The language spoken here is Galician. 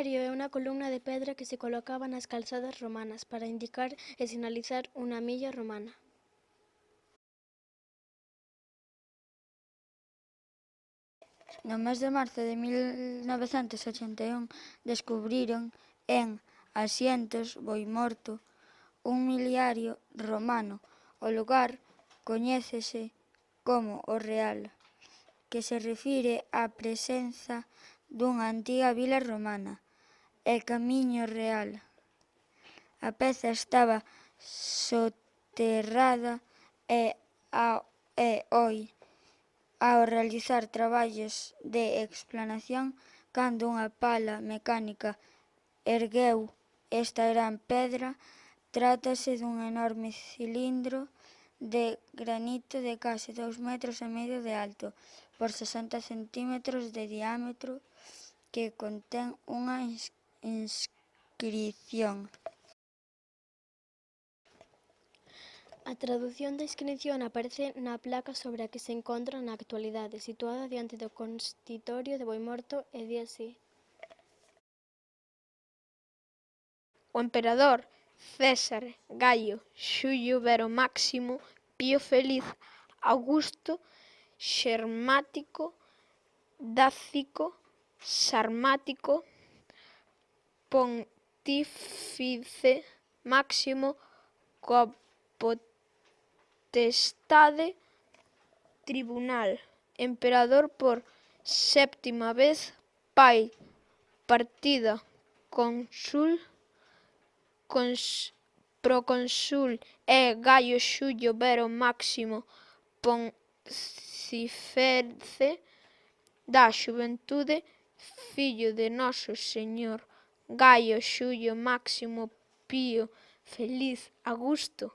mobiliario é unha columna de pedra que se colocaba nas calzadas romanas para indicar e sinalizar unha milla romana. No mes de marzo de 1981 descubriron en Asientos, Boimorto, un mobiliario romano. O lugar coñécese como o Real, que se refire á presenza dunha antiga vila romana e camiño real. A peza estaba soterrada e hoxe, ao realizar traballos de explanación, cando unha pala mecánica ergueu esta gran pedra. Trátase dun enorme cilindro de granito de case 2,5 metros de alto por 60 centímetros de diámetro que contén unha inscrición. A tradución da inscrición aparece na placa sobre a que se encontra na actualidade, situada diante do Consistorio de Boimorto, e di así: O emperador César Gaio Xulio Vero Máximo Pío Feliz Augusto Xermático Dácico Sarmático Pontífice Máximo coa potestade tribunal, emperador por 7ª vez, pai partida, cónsul, procónsul e Gaio Xulio Vero Máximo Pontífice da xuventude, fillo de Noso Señor Gaio Xulio Máximo Pío Feliz Augusto.